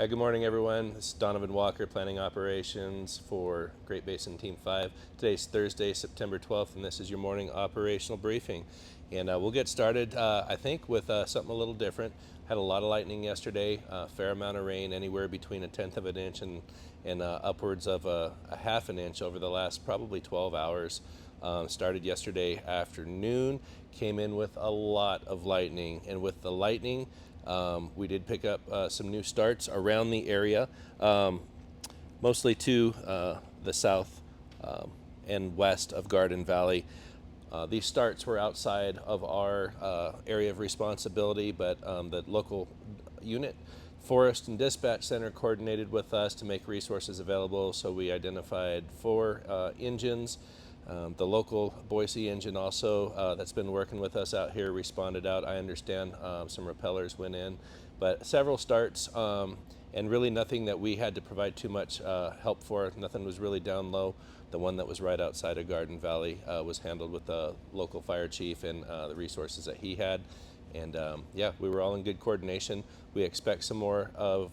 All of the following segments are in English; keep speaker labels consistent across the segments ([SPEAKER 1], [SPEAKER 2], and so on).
[SPEAKER 1] Good morning, everyone. This is Donovan Walker, Planning Operations for Great Basin Team 5. Today's Thursday, September 12th, and this is your morning operational briefing. And we'll get started, I think, with something a little different. Had a lot of lightning yesterday, a fair amount of rain, anywhere between 1/10 of an inch and upwards of a half an inch over the last probably 12 hours. Started yesterday afternoon, came in with a lot of lightning, and with the lightning, we did pick up some new starts around the area, mostly to the south and west of Garden Valley. These starts were outside of our area of responsibility, but the local unit, Forest and Dispatch Center, coordinated with us to make resources available, so we identified 4 engines. The local Boise engine also that's been working with us out here responded out. I understand some repellers went in, but several starts and really nothing that we had to provide too much help for. Nothing was really down low. The one that was right outside of Garden Valley was handled with the local fire chief and the resources that he had. And yeah, we were all in good coordination. We expect some more of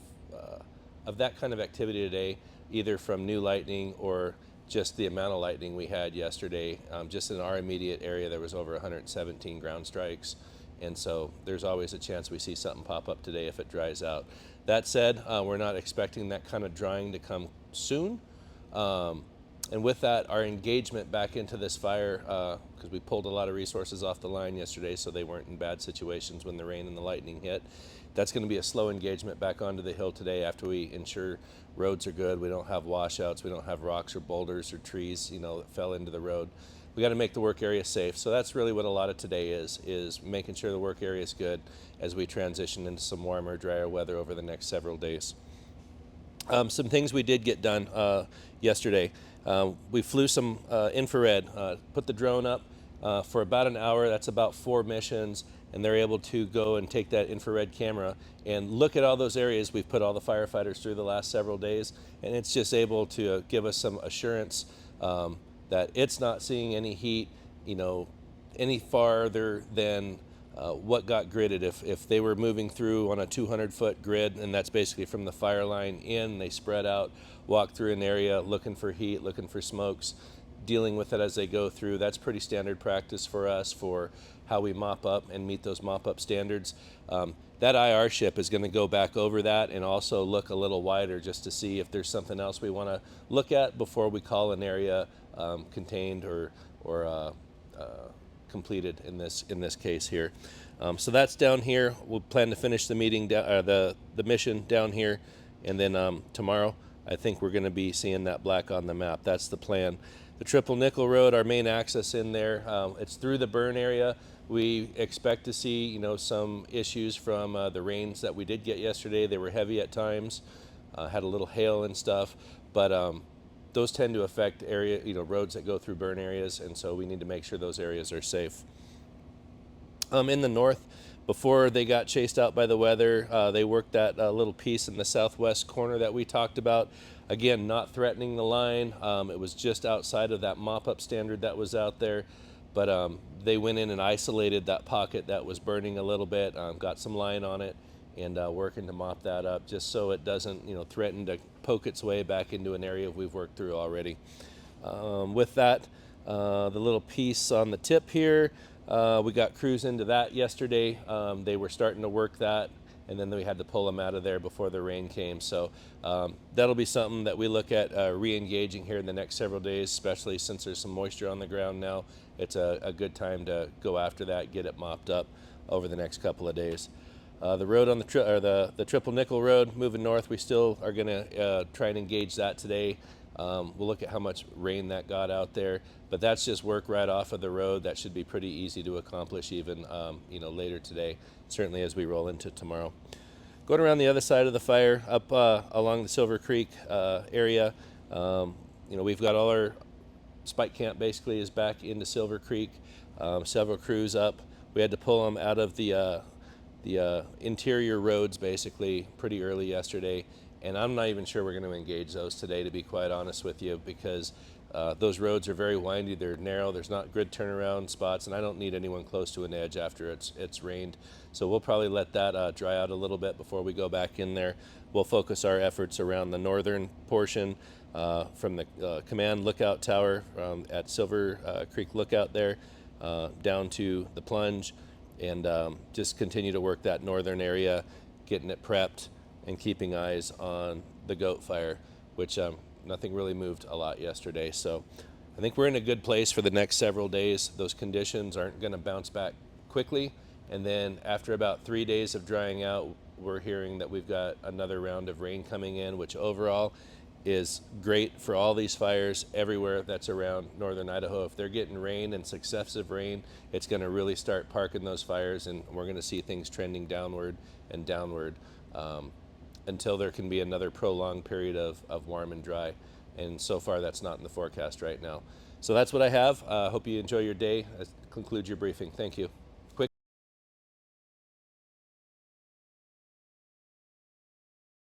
[SPEAKER 1] that kind of activity today, either from new lightning or just the amount of lightning we had yesterday. Just in our immediate area, there was over 117 ground strikes. And so there's always a chance we see something pop up today if it dries out. That said, we're not expecting that kind of drying to come soon. And with that, our engagement back into this fire, because we pulled a lot of resources off the line yesterday so they weren't in bad situations when the rain and the lightning hit. That's going to be a slow engagement back onto the hill today after we ensure roads are good. We don't have washouts. We don't have rocks or boulders or trees, that fell into the road. We got to make the work area safe. So that's really what a lot of today is making sure the work area is good as we transition into some warmer, drier weather over the next several days. Some things we did get done yesterday. We flew some infrared, put the drone up for about an hour. That's about 4 missions, and they're able to go and take that infrared camera and look at all those areas we've put all the firefighters through the last several days, and it's just able to give us some assurance that it's not seeing any heat, any farther than what got gridded. If they were moving through on a 200-foot grid, and that's basically from the fire line in, they spread out, walk through an area looking for heat, looking for smokes, dealing with it as they go through. That's pretty standard practice for us for how we mop up and meet those mop-up standards. That IR ship is going to go back over that and also look a little wider just to see if there's something else we want to look at before we call an area contained or completed in this case here. So that's down here. We'll plan to finish the meeting, the mission down here, and then tomorrow I think we're going to be seeing that black on the map. That's the plan. The Triple Nickel Road, our main access in there, it's through the burn area. We expect to see, some issues from the rains that we did get yesterday. They were heavy at times, had a little hail and stuff, but those tend to affect roads that go through burn areas, and so we need to make sure those areas are safe. In the north, before they got chased out by the weather, they worked that little piece in the southwest corner that we talked about. Again, not threatening the line. It was just outside of that mop-up standard that was out there. But they went in and isolated that pocket that was burning a little bit, got some line on it, and working to mop that up just so it doesn't, threaten to poke its way back into an area we've worked through already. With that, the little piece on the tip here, we got crews into that yesterday. They were starting to work that, and then we had to pull them out of there before the rain came. So that'll be something that we look at re-engaging here in the next several days, especially since there's some moisture on the ground now. It's a good time to go after that, get it mopped up over the next couple of days. The road on the Triple Nickel Road moving north, we still are going to try and engage that today. We'll look at how much rain that got out there, but that's just work right off of the road. That should be pretty easy to accomplish even later today, certainly as we roll into tomorrow. Going around the other side of the fire, up along the Silver Creek area, we've got all our spike camp basically is back into Silver Creek. Several crews up. We had to pull them out of the interior roads basically pretty early yesterday, and I'm not even sure we're going to engage those today, to be quite honest with you, because Those roads are very windy, they're narrow, there's not good turnaround spots, and I don't need anyone close to an edge after it's rained. So we'll probably let that dry out a little bit before we go back in there. We'll focus our efforts around the northern portion from the command lookout tower at Silver Creek Lookout there down to the plunge, and just continue to work that northern area, getting it prepped and keeping eyes on the goat fire, which nothing really moved a lot yesterday. So I think we're in a good place for the next several days. Those conditions aren't going to bounce back quickly. And then after about 3 days of drying out, we're hearing that we've got another round of rain coming in, which overall is great for all these fires everywhere that's around northern Idaho. If they're getting rain and successive rain, it's going to really start parking those fires, and we're going to see things trending downward and downward until there can be another prolonged period of warm and dry. And so far, that's not in the forecast right now. So that's what I have. Hope you enjoy your day. That concludes your briefing. Thank you.